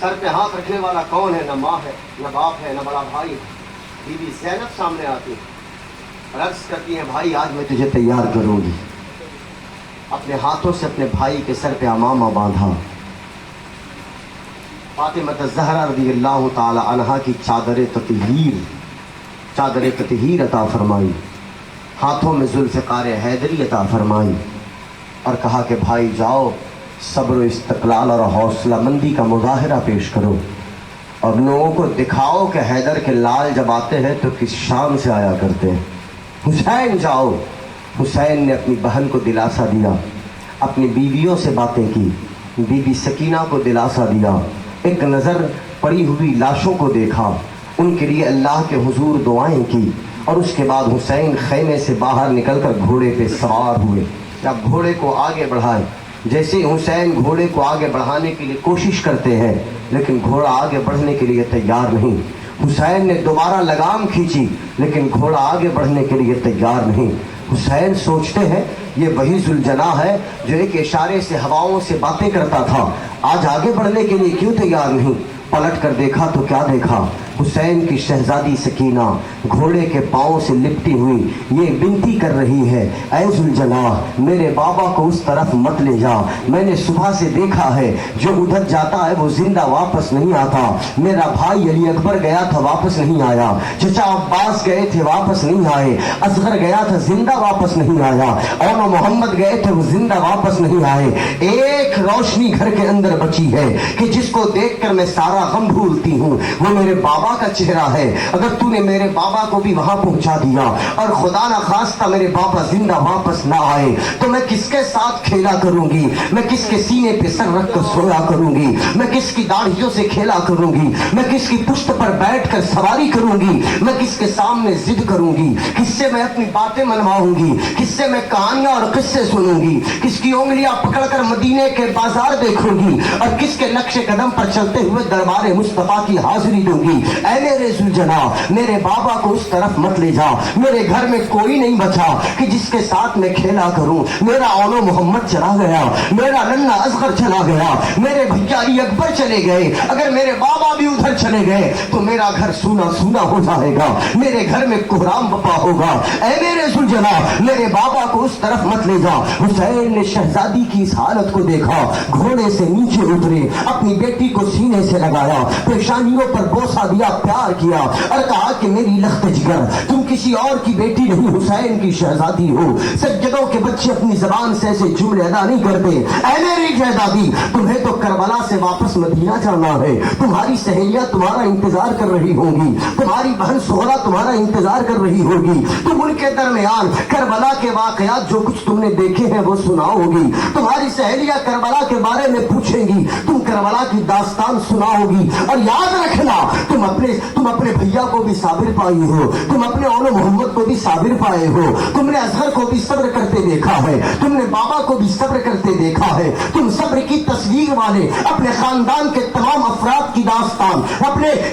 سر پہ ہاتھ رکھنے والا کون ہے؟ نہ ماں ہے, نہ باپ ہے, نہ بڑا بھائی ہے. بی بی زینب سامنے آتی ہے, عرض کرتی ہے بھائی آج میں تجھے تیار کروں گی. اپنے ہاتھوں سے اپنے بھائی کے سر پہ امامہ باندھا. فاطمہ الزہرا رضی اللہ تعالی عنہا کی چادر تطہیر عطا فرمائی, ہاتھوں میں ذوالفقار حیدری عطا فرمائی, اور کہا کہ بھائی جاؤ صبر و استقلال اور حوصلہ مندی کا مظاہرہ پیش کرو, اور لوگوں کو دکھاؤ کہ حیدر کے لال جب آتے ہیں تو کس شان سے آیا کرتے ہیں. حسین جاؤ. حسین نے اپنی بہن کو دلاسا دیا, اپنی بیویوں سے باتیں کی, بی بی سکینہ کو دلاسا دیا, ایک نظر پڑی ہوئی لاشوں کو دیکھا, ان کے لیے اللہ کے حضور دعائیں کی, اور اس کے بعد حسین خیمے سے باہر نکل کر گھوڑے پہ سوار ہوئے. جب گھوڑے کو آگے بڑھائے, جیسے حسین گھوڑے کو آگے بڑھانے کے لیے کوشش کرتے ہیں لیکن گھوڑا آگے بڑھنے کے لیے تیار نہیں. حسین نے دوبارہ لگام کھینچی لیکن گھوڑا آگے بڑھنے کے لیے تیار نہیں. حسین سوچتے ہیں یہ وہی ذوالجناح ہے جو ایک اشارے سے ہواؤں سے باتیں کرتا تھا, آج آگے بڑھنے کے لیے کیوں تیار نہیں. پلٹ کر دیکھا تو کیا دیکھا؟ حسین کی شہزادی سکینہ گھوڑے کے پاؤں سے لپٹی ہوئی یہ بنتی کر رہی ہے, اے ذوالجناح میرے بابا کو اس طرف مت لے جا, میں نے صبح سے دیکھا ہے جو ادھر جاتا ہے وہ زندہ واپس نہیں آتا. میرا بھائی علی اکبر گیا تھا واپس نہیں آیا, چچا عباس گئے تھے واپس نہیں آئے, اصغر گیا تھا زندہ واپس نہیں آیا, اور محمد گئے تھے وہ زندہ واپس نہیں آئے. ایک روشنی گھر کے اندر بچی ہے کہ جس کو دیکھ کر میں سارا غم بھولتی ہوں, وہ میرے بابا کا چہرہ ہے. اگر تو نے میرے بابا کو بھی وہاں پہنچا دیا اور خدا نہ خواستہ میرے بابا زندہ واپس نہ آئے تو میں کس کے ساتھ کھیلا کروں گی, میں کس کے سینے پہ سر رکھ کر سویا کروں گی, میں کس کی داڑھیوں سے کھیلا کروں گی, میں کس کی پشت پر بیٹھ کر سواری کروں گی, میں کس کے سامنے ضد کروں گی, کس سے میں اپنی باتیں منواؤں گی, کس سے میں کہانیاں اور قصے سنوں گی, کس کی انگلیاں پکڑ کر مدینے کے بازار دیکھوں گی, اور کس کے نقش قدم پر چلتے ہوئے دربار مصطفیٰ کی حاضری دوں گی. اے میرے ذوالجناح میرے بابا کو اس طرف مت لے جا, میرے گھر میں کوئی نہیں بچا کہ جس کے ساتھ میں کھیلا کروں. میرا اولو محمد چلا گیا, میرا ننھا اصغر چلا گیا, میرے بھیا علی اکبر چلے گئے, اگر میرے بابا بھی ادھر چلے گئے تو میرا گھر سونا سونا ہو جائے گا, میرے گھر میں کوہرام بپا ہوگا. اے میرے ذوالجناح میرے بابا کو اس طرف مت لے جا. حسین نے شہزادی کی اس حالت کو دیکھا, گھوڑے سے نیچے اترے, اپنی بیٹی کو سینے سے لگایا, پیشانیوں پر بوسہ دیا, پیار کیا, اور کہا کہ میری لخت جگر تم کسی اور کی بیٹی نہیں حسین کی شہزادی ہو. سجدوں کے بچے اپنی زبان سے ایسے جملے ادا نہیں کرتے. اے میری شہزادی تمہیں تو کربلا سے واپس مدینہ جانا ہے, تمہاری سہیلیاں تمہارا انتظار کر رہی ہوں گی, تمہاری بہن سہرا تمہارا انتظار کر رہی ہوگی, تم ان کے درمیان کربلا کے واقعات جو کچھ تم نے دیکھے ہیں وہ سناؤ گی, تمہاری سہیلیاں کربلا کے بارے میں پوچھیں گی, تم کربلا کی داستان سناؤ گی. اور یاد رکھنا تم اپنے بھیا کو بھی صابر پائی ہو, تم اپنے اولو محمد کو بھی صابر پائے ہو, تم نے اصغر کو بھی صبر کرتے دیکھا ہے, تم نے بابا کو بھی صبر کرتے دیکھا ہے. تم صبر کی تصویر والے اپنے خاندان کے تمام افراد کی दास्तान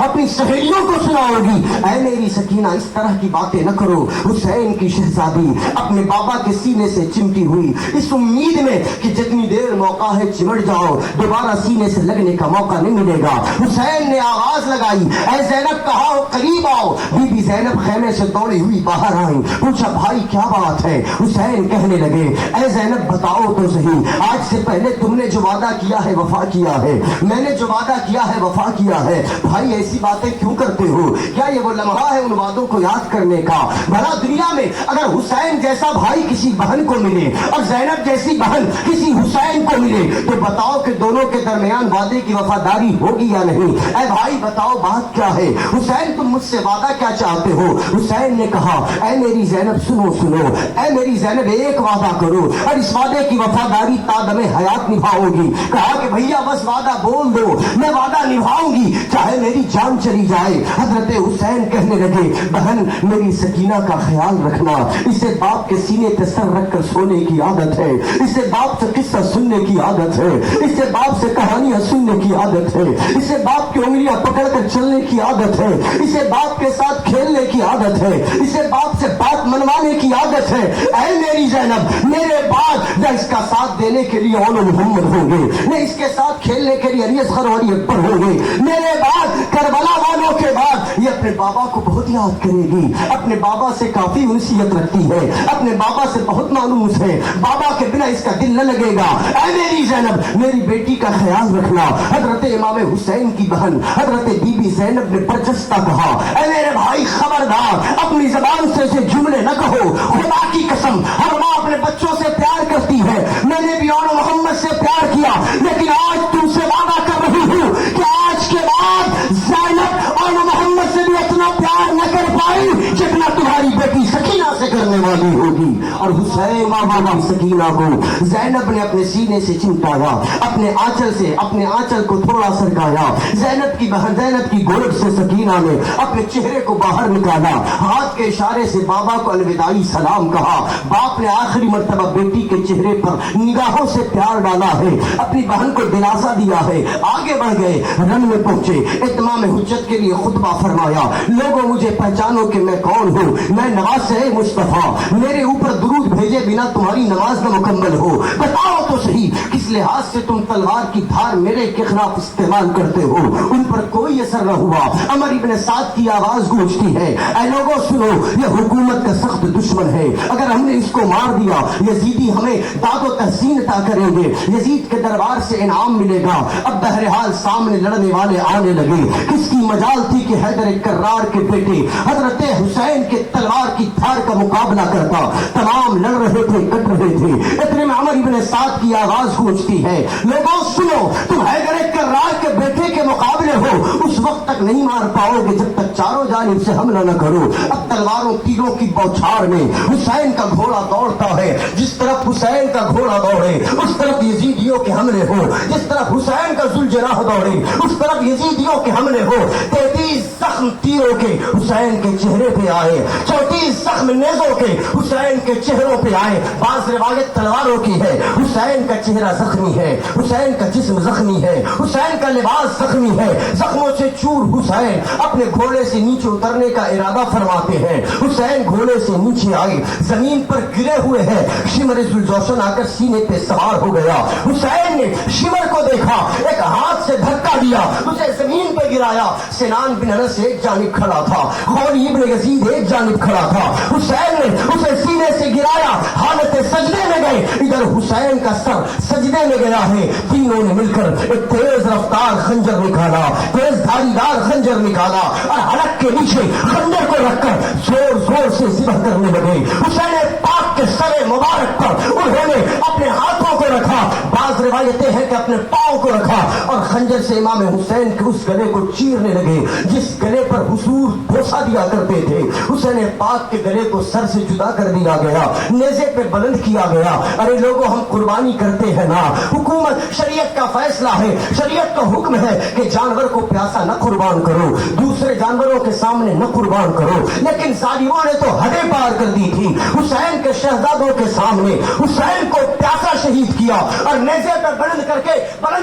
अपनी सहेलियों को सुनाओगी। ऐ मेरी सकीना, इस तरह की बातें न करो। हुसैन की शहजादी अपने बाबा के सीने से चिमटी हुई, इस उम्मीद में कि जितनी देर मौका है चिमट जाओ, दोबारा सीने से लगने का मौका नहीं मिलेगा। हुसैन ने आवाज लगाई, ऐ ज़ैनब कहा करीब आओ। बीबी ज़ैनब खेमे से दौड़ी हुई बाहर आई, पूछा भाई क्या बात है। हुसैन कहने लगे, ऐ ज़ैनब बताओ तो सही, आज से पहले तुमने जो वादा किया है वफा किया है, मैंने जो वादा किया है वफा किया है। भाई ऐसी बातें क्यों करते हो? क्या ये वो लम्हा है उन वादों को याद करने का? भला दुनिया में अगर हुसैन जैसा भाई किसी बहन को मिले और ज़ैनब जैसी बहन किसी हुसैन को मिले तो बताओ कि दोनों के दरमियान वादे की वफादारी होगी या नहीं? ऐ भाई बताओ बात क्या है? हुसैन तुम मुझसे वादा क्या चाहते हो? हुसैन ने कहा, ऐ मेरी ज़ैनब सुनो सुनो, ऐ मेरी ज़ैनब एक वादा करो और इस वादे की वफादारी तादमे हयात निभाओगी। कहा कि भैया बस वादा बोल दो, मैं वादा निभाऊंगी चाहे मेरी जान चली जाए। हजरत हुसैन कहने लगे, बहन मेरी सकीना का ख्याल रखना, इसे बाप के सीने पे सर रखकर सोने की आदत है, इसे बाप से किस्सा सुनने की आदत है, इसे बाप से कहानियां सुनने की आदत है, इसे बाप की उंगलियां पकड़कर चलने की आदत है, इसे बाप के साथ खेलने की आदत है, इसे बाप से बात मनवाने की आदत है। ऐ मेरी ज़ैनब, मेरे बाद न इसका साथ देने के लिए औलो मोहम्मद होंगे, न इसके साथ खेलने के लिए अली असगर और अकबर होंगे। मेरे बाद करबला वालों के बाद ये अपने बाबा को बहुत याद करेगी, अपने बाबा से काफी उनसीयत रखती है, अपने बाबा से बहुत मानूस है, बाबा के बिना इसका दिल न लगेगा। ऐ मेरी ज़ैनब, मेरी बेटी का ख्याल रखना। हजरत इमाम हुसैन की बहन हजरत बीबी ज़ैनब ने बरजस्ता कहा, ऐ मेरे भाई खबरदार, अपनी जबान से इसे जुमले न कहो। खुदा की कसम, हर माँ अपने बच्चों से प्यार करती है, मैंने भी और मोहम्मद से प्यार किया, लेकिन आज तुमसे वादा कर रही हूँ कि आज के बाद ज़ैनब और मोहम्मद से भी इतना प्यार न कर पाई जितना तुम्हारी बेटी सकीना से करने वाली होगी। और हुसैन बाबा सकीना को ज़ैनब ने अपने सीने से चिमटाया, अपने आंचल को थोड़ा सरकाया। ज़ैनब की बहन ज़ैनब की गोद से सकीना ने अपने चेहरे को बाहर निकाला, हाथ के इशारे से बाबा को अलविदाई सलाम कहा। बाप ने आखिरी मर्तबा बेटी के चेहरे पर निगाहों से प्यार डाला है, अपनी बहन को दिलासा दिया है। आगे बढ़ गए, रन में पहुंचे, इत्माम हुज्जत के लिए खुतबा फरमाया, लोगों मुझे पहचानो कि मैं कौन हूँ, मैं नवाज़ मुस्तफा, मेरे ऊपर दुरूद भेजे बिना तुम्हारी नमाज न मुकम्मल हो। बताओ तो सही किस लिहाज से तुम तलवार की धार मेरे के खिलाफ इस्तेमाल करते हो? उन पर कोई असर न हुआ। अमर इब्न साद की आवाज गूंजती है, ऐ लोगों सुनो, ये हुकूमत का सख्त दुश्मन है, अगर हमने इसको मार दिया यजीदी हमें दादो तहसीन अता करेंगे, यजीद के दरबार से इनाम मिलेगा। अब बहरहाल सामने लड़ने वाले आने लगे। किसकी मजाल थी कि हैदर कर्रार के बेटे हजरत हुसैन के तलवार की धार का मुकाबला करता। तमाम लड़ रहे थे, कट रहे थे। इतने में अमर इब्न साद की आवाज गूंजती है, लोगों सुनो, तुम हैदर कर्रार के बेटे के मुकाबले हो, उस वक्त तक नहीं मार पाओगे जब तक चारों जानिब से हमला न करो। अब तलवारों तीरों की बौछार में हुसैन का घोड़ा दौड़ता है, जिस तरफ हुसैन का घोड़ा दौड़े उस तरफ यजीदियों के हमले हो, जिस तरफ हुसैन का जुल्जनाह दौड़े उस तरफ यजीदियों के हमले हो। 33 जख्म तीरों के हुसैन के चेहरे पे आए, 34 जख्म नेज़ों के हुसैन के चेहरों पे आए। बाज़ रिवायत तलवारों की है, हुसैन का चेहरा जख्मी है, हुसैन का जिस्म जख्मी है, हुसैन का लिबास जख्मी है। जख्मों से चूर हुसैन अपने घोड़े से नीचे उतरने का इरादा फरमाते हैं। हुसैन घोड़े से नीचे आए, जमीन पर गिरे हुए हैं। शिमर जुल्जोशन आकर सीने पे सवार हो गया। हुसैन ने शिमर को देखा, एक हाथ से धक्का दिया, उसे जमीन पर गिराया। सिनान बिन अनस एक जानिब खड़ा था, खौली इब्न यजीद एक जानिब खड़ा था। हुसैन ने उसे सीने से गिराया, हालत सजदे में गए। इधर हुसैन का सर सजदे में गया है। तीनों ने मिलकर एक तेज रफ्तार खंजर निकाला, तेज धारीदार खंजर निकाला और हलक के नीचे खंजर को रखकर जोर जोर से ज़िबह करने लगे। हुसैन पाक के सरे मुबारक पर उन्होंने अपने हाथों को रखा, बाज़ रिवायतें हैं कि अपने पांव को रखा और खंजर से इमाम हुसैन के उस गले को चीरने लगे जिस गले पर हुजूर बोसा दिया करते थे। हुसैन पाक के गले को सर से जुदा कर दिया गया, नेज़े पे बुलंद किया गया। अरे लोगों, हम कुर्बानी करते हैं ना, हुकूमत शरीयत का फैसला है, शरीयत का हुक्म है कि जानवर को प्यासा न कुर्बान करो, दूसरे जानवरों के सामने न कुर्बान करो, लेकिन जालिमों ने तो हदें पार कर दी थी। हुसैन के शहजादों के सामने हुसैन को प्यासा शहीद किया और नेज़े पर बुलंद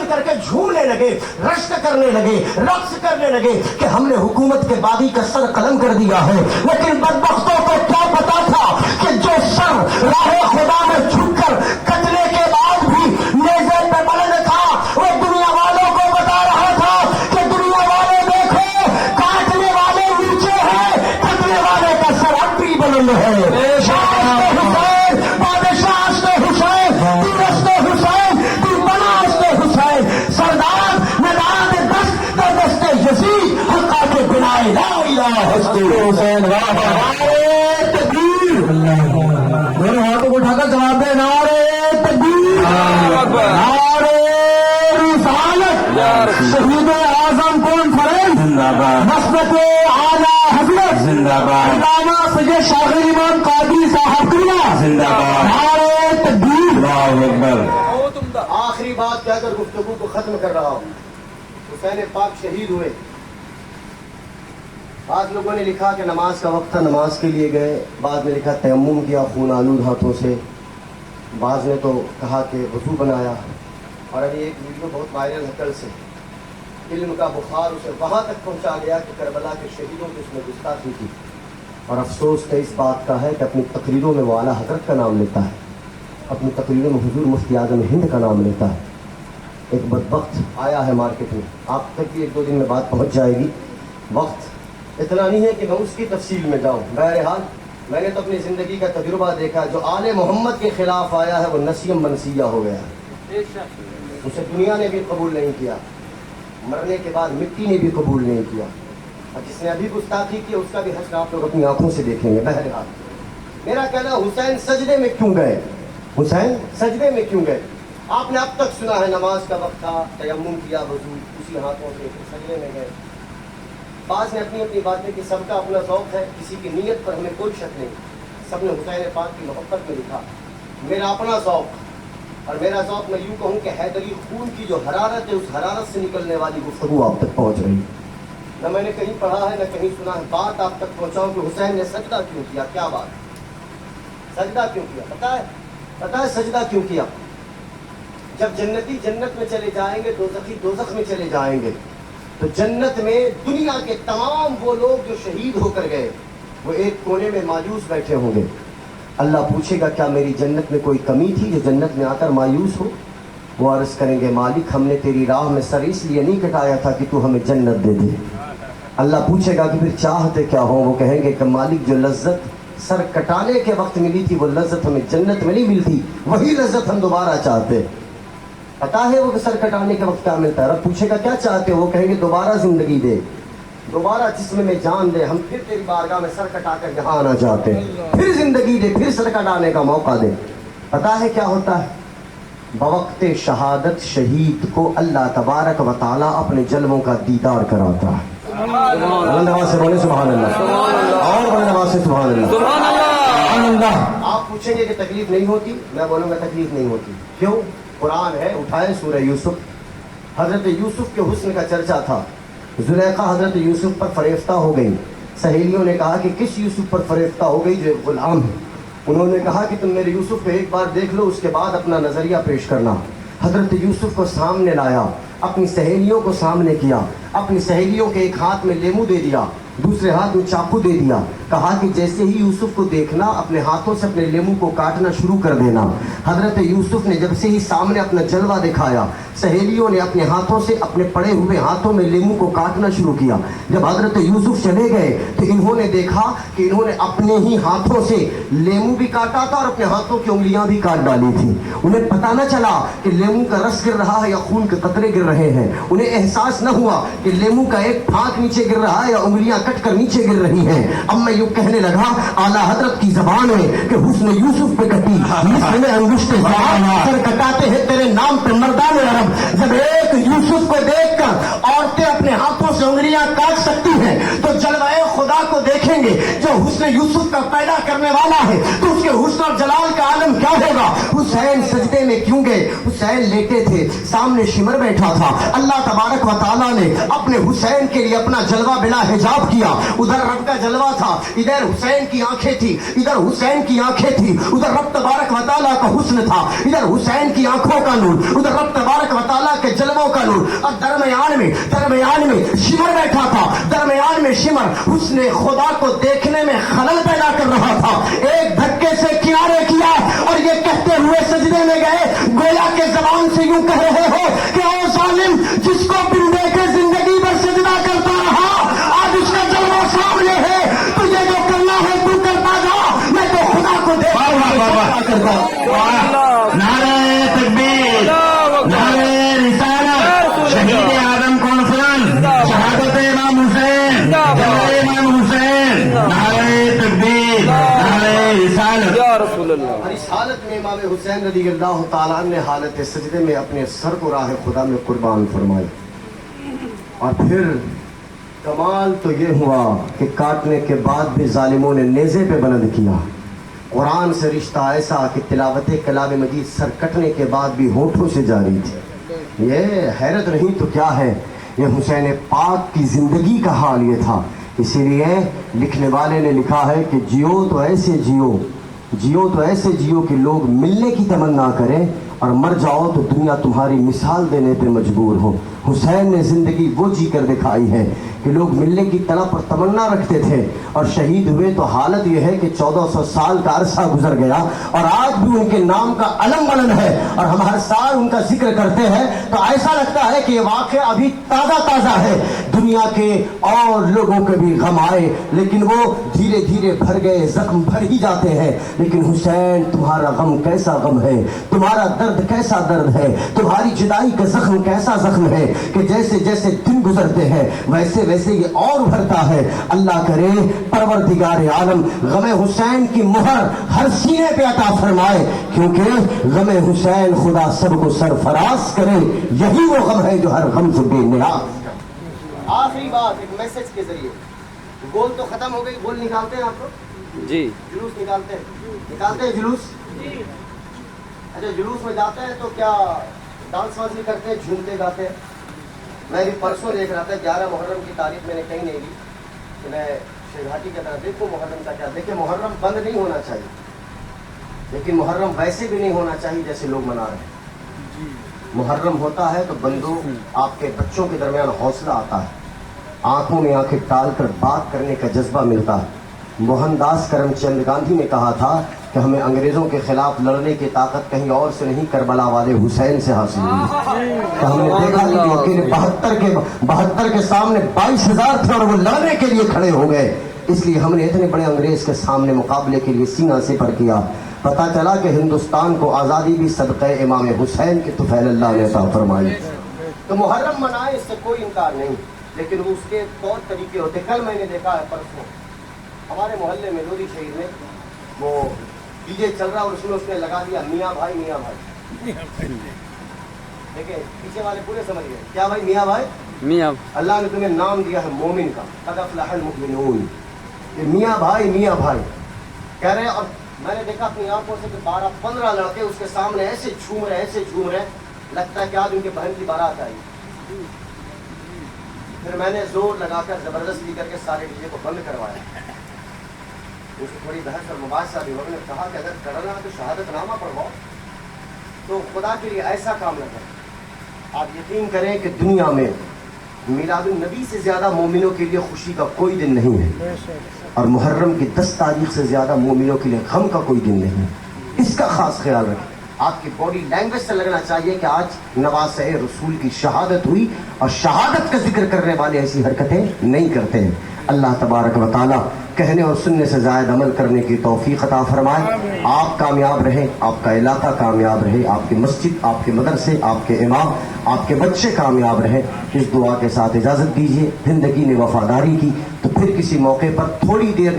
करके झूमने लगे, रश्क करने लगे, रक्स करने लगे कि हमने हुकूमत के बागी का सर कलम कर दिया है। लेकिन बदबख्तों को क्या पता था कि जो सर राहे खुदा में झुककर कटने के बाद भी नेज़े पे बुलंद था, वो दुनिया वालों को बता रहा था कि दुनिया वाले देखो, काटने वाले नीचे हैं, कटने वाले का सर अब भी बुलंद है। हुसैन दोनों हाथों को उठाकर जवाब दे, नारे तकबीर, नारे रिसालत, शहीद आजम कॉन्फ्रेंस जिंदाबाद, मसलक आला हजरत जिंदाबाद, अल्लामा सैयद शागिर इमाम कादी साहब जिंदाबाद, नारे तकबीर। अल्लाहू अकबर। आखिरी बात कहकर गुफ्तगू को खत्म कर रहा हूँ। हुसैन पाक शहीद हुए। बाद लोगों ने लिखा कि नमाज का वक्त था, नमाज के लिए गए। बाद में लिखा तयम्मुम किया खून आलूद हाथों से। बाज़ ने तो कहा कि वज़ू बनाया। और अभी एक वीडियो बहुत वायरल है कल से, इल्म का बुखार उसे वहाँ तक पहुँचा गया कि करबला के शहीदों की उसमें गुस्ताखी की। और अफसोस तो इस बात का है कि अपनी तकरीरों में वो आला हज़रत का नाम लेता है, अपनी तकरीरों में हुजूर मुफ्ती आज़म हिंद का नाम लेता है। एक बदबख्त आया है मार्केट में, आप तक भी एक दो दिन में बात पहुँच जाएगी। वक्त इतना नहीं है कि मैं उसकी तफसील में जाऊँ। बहरहाल मैंने तो अपनी ज़िंदगी का तजुर्बा देखा, जो आले मोहम्मद के ख़िलाफ़ आया है वो नसीम मनसिया हो गया है। उसे दुनिया ने भी कबूल नहीं किया, मरने के बाद मिट्टी ने भी कबूल नहीं किया, और जिसने अभी गुस्ताखी की उसका भी हश्र आप लोग अपनी आंखों से देखेंगे। बहरहाल मेरा कहना, हुसैन सजदे में क्यों गए? हुसैन सजदे में क्यों गए? आपने अब तक सुना है नमाज का वक्त था, तयम्मुम किया वज़ू, उसी हाथों से सजदे में गए। बाज़ ने अपनी अपनी बातें कि सबका अपना ज़ौक़ है, किसी की नीयत पर हमें कोई शक नहीं। सब ने हुसैन पाक की मोहब्बत में लिखा। मेरा अपना ज़ौक़, और मेरा ज़ौक़ मैं यूँ कहूँ कि हैदरी खून की जो हरारत है, उस हरारत से निकलने वाली गुफ्तगू आप तक पहुँच रही। न मैंने कहीं पढ़ा है न कहीं सुना है। बात आप तक पहुँचाऊँ कि हुसैन ने सजदा क्यों किया। क्या बात, सजदा क्यों किया? पता है सजदा क्यों किया? जब जन्नती जन्नत में चले जाएंगे, दोज़खी दोज़ख में चले जाएंगे, तो जन्नत में दुनिया के तमाम वो लोग जो शहीद होकर गए, वो एक कोने में मायूस बैठे होंगे। अल्लाह पूछेगा, क्या मेरी जन्नत में कोई कमी थी जो जन्नत में आकर मायूस हो? वो अर्ज़ करेंगे, मालिक हमने तेरी राह में सर इसलिए नहीं कटाया था कि तू हमें जन्नत दे दे। अल्लाह पूछेगा कि फिर चाहते क्या हो? वो कहेंगे कि मालिक जो लज्जत सर कटाने के वक्त मिली थी, वो लज्जत हमें जन्नत में नहीं मिलती, वही लज्जत हम दोबारा चाहते। पता है वो सर कटाने के वक्त क्या मिलता है? रब पूछेगा क्या चाहते हो? वो कहेंगे दोबारा जिंदगी दे, दोबारा जिस्म में जान दे, हम फिर तेरी बारगाह में सर कटाकर यहाँ आना चाहते हैं, फिर जिंदगी दे, फिर सर कटाने का मौका दे। पता है क्या होता है? बवक्ते शहादत शहीद को अल्लाह तबारक व तआला अपने जलवों का दीदार कराता है। से बोले सुभान अल्लाह, और बड़े से सुभान अल्लाह। आप पूछेंगे कि तकलीफ नहीं होती, मैं बोलूँगा तकलीफ नहीं होती। क्यों? कुरान है, उठाए सूरह यूसुफ। हजरत यूसुफ के हुस्न का चर्चा था। जुलेखा हजरत यूसुफ पर फरेफ्ता हो गई। सहेलियों ने कहा कि किस यूसुफ पर फरेफ्ता हो गई? जो गुलाम है। उन्होंने कहा कि तुम मेरे यूसुफ को एक बार देख लो, उसके बाद अपना नजरिया पेश करना। हजरत यूसुफ को सामने लाया, अपनी सहेलियों को सामने किया, अपनी सहेलियों के एक हाथ में लेमू दे दिया, दूसरे हाथ में चाकू दे दिया। कहा कि जैसे ही यूसुफ को देखना, अपने हाथों से अपने लेमू को काटना शुरू कर देना। हजरत यूसुफ ने जब से ही सामने अपना जलवा दिखाया, सहेलियों ने अपने हाथों से, अपने पड़े हुए हाथों में लेमू को काटना शुरू किया। जब हजरत यूसुफ चले गए तो इन्होंने देखा कि इन्होंने अपने ही हाथों से लेमू भी काटा था और अपने हाथों की उंगलियां भी काट डाली थी। उन्हें पता न चला कि लेमू का रस गिर रहा है या खून के कतरे गिर रहे हैं। उन्हें एहसास न हुआ कि लेमू का एक फांक नीचे गिर रहा है या उंगलियां कट कर नीचे गिर रही हैं। अब मैं यूं कहने लगा, आला हजरत की जबान है कि हुस्न यूसुफ पे कटी, मिस्र में अंगुष्ठ सर कटाते हैं तेरे नाम पे मर्दान अरब। जब एक यूसुफ को देखकर औरतें अपने हाथों से उंगलियां काट सकती हैं, तो जलवाए खुदा को देखेंगे जो हुस्न हुस्न यूसुफ का पैदा करने वाला है तो उसके हुस्न और जलाल का आलम क्या होगा। हुसैन सजदे में क्यों गए, हुसैन लेटे थे, सामने शिमर बैठा था। अल्लाह तबारक व तआला ने अपने हुसैन के लिए अपना जलवा बिला हिजाब किया। उधर रब का जलवा था, इधर हुसैन की आंखें थी, इधर हुसैन की आंखें थी, उधर रब तबारक व तआला का हुस्न था, इधर हुसैन की आंखों का नूर, उधर रब तबारक व तआला के जलवों का नूर, और दरमियान में शिमर बैठा था। दरमियान में शिमर हुस्न खुदा को देखने में खलल पैदा कर रहा था। एक धक्के से किनारे किया और ये कहते हुए सजदे में गए, गोया के जबान से यूं कह रहे हो कि ओ जालिम, जिसको बिन देखे जिंदगी भर सजदा करता रहा, आज उसका जलवा सामने है, तुझे जो करना है तू करता जा, मैं तो खुदा को देखता हूं। नारे तकबीर, नारे रिसालत, शहीद आदम कौन, शहादत इमाम हुसैन, जलाल इमाम हुसैन, नारे तकबीर, नारे रिसालत। या रसूल अल्लाह। और इस हालत में इमाम हुसैन रज़ी अल्लाह ताला ने हालत सजदे में अपने सर को राह खुदा में कुर्बान फरमाया। और फिर कमाल तो ये हुआ कि काटने के बाद भी जालिमों ने नेज़े पे बुलंद किया। कुरान से रिश्ता ऐसा कि तिलावत कलाम मजीद सर कटने के बाद भी होठों से जारी थी। ये हैरत नहीं तो क्या है, ये हुसैन पाक की जिंदगी का हाल ये था। इसीलिए लिखने वाले ने लिखा है कि जियो तो ऐसे जियो, जियो तो ऐसे जियो कि लोग मिलने की तमन्ना करें, और मर जाओ तो दुनिया तुम्हारी मिसाल देने पे मजबूर हो। हुसैन ने जिंदगी वो जी कर दिखाई है कि लोग मिलने की तलब और तमन्ना रखते थे, और शहीद हुए तो हालत यह है कि 1400 साल का अरसा गुजर गया और आज भी उनके नाम का अलम बुलंद है, और हम हर साल उनका जिक्र करते हैं तो ऐसा लगता है कि ये वाक़या अभी ताज़ा ताज़ा है। दुनिया के और लोगों के भी गम आए, लेकिन वो धीरे धीरे भर गए, जख्म भर ही जाते हैं। लेकिन हुसैन, तुम्हारा गम कैसा गम है, तुम्हारा दर्द कैसा दर्द है, तुम्हारी जुदाई का जख्म कैसा जख्म है कि जैसे जैसे दिन गुजरते हैं वैसे वैसे ये और उभरता है। अल्लाह करे परवरदिगार आलम गमे हुसैन की मुहर हर सीने पे अता फरमाए, क्योंकि गमे हुसैन खुदा सबको सरफराज करे, यही वो गम है जो हर गम से बेनियाज। आखिरी बात एक मैसेज के जरिए, गोल तो खत्म हो गई, गोल निकालते हैं आप लोग जी, जुलूस निकालते हैं जुलूस। अच्छा, जुलूस में जाते हैं तो क्या डांस वांस करते हैं, झूमते गाते हैं। मैं भी परसों देख रहा था 11 मुहर्रम की तारीख मैंने कहीं नहीं ली कि मैं शेरघाटी की तरह देखूं मुहर्रम का क्या। देखिए, मुहर्रम बंद नहीं होना चाहिए, लेकिन मुहर्रम वैसे भी नहीं होना चाहिए जैसे लोग मना रहे हैं। मुहर्रम होता है तो बंदों, आपके बच्चों के दरमियान हौसला आता है, आंखों में आंखें डालकर बात करने का जज्बा मिलता है। मोहनदास करमचंद गांधी ने कहा था कि हमें अंग्रेजों के खिलाफ लड़ने की ताकत कहीं और से नहीं, करबला वाले हुसैन से हासिल हुई। तो हमने देखा कि अकेले 72 के सामने 22,000 थे और वो लड़ने के लिए खड़े हो गए। इसलिए हमने इतने बड़े अंग्रेज के सामने मुकाबले के लिए सीना सिपर किया। पता चला कि हिंदुस्तान को आज़ादी भी सदक़े इमाम हुसैन के तुफ़ैल अल्लाह ने अता फरमाई। तो मुहर्रम मनाए, इससे कोई इनकार नहीं, लेकिन वो उसके तौर तरीके होते। कल मैंने देखा है, परसों हमारे मोहल्ले में लोधी शहीद में वो डीजे चल रहा और उसमें उसने लगा दिया मियाँ भाई मियाँ भाई। देखिए पीछे वाले पूरे समझ गए क्या भाई मियाँ भाई। मियाँ अल्लाह ने तुम्हें नाम दिया है मोमिन का, क़द अफ़लहल मुमिनून। ये मियाँ भाई कह रहे हैं। और मैंने देखा अपनी आंखों से कि 12-15 लड़के उसके सामने ऐसे झूम रहे, लगता है कि आज उनके बहन की बारात आई। फिर मैंने जोर लगाकर जबरदस्ती करके सारे डीजे को बंद करवाया। उसकी थोड़ी बहस और मुबाहिसा भी उन्होंने कहा कि अगर करना है तो शहादत नामा पढ़वाओ। तो खुदा के लिए ऐसा काम न करें। आप यकीन करें कि दुनिया में मिलादुन नबी से ज़्यादा मोमिनों के लिए खुशी का कोई दिन नहीं है, और मुहर्रम की 10 तारीख से ज़्यादा मोमिनों के लिए गम का कोई दिन नहीं। इसका खास ख्याल रखें। आपकी बॉडी लैंग्वेज से लगना चाहिए कि आज नवासे रसूल की शहादत हुई, और शहादत का जिक्र करने वाले ऐसी हरकतें नहीं करते हैं। अल्लाह तबारक व तआला कहने और सुनने से ज़ायद अमल करने की तौफीक अता फरमाए। आप कामयाब रहें, आपका इलाका कामयाब रहे, आपकी मस्जिद, आपके मदरसे, आपके इमाम, आपके बच्चे कामयाब रहें। इस दुआ के साथ इजाज़त दीजिए। जिंदगी ने वफादारी की तो फिर किसी मौके पर थोड़ी देर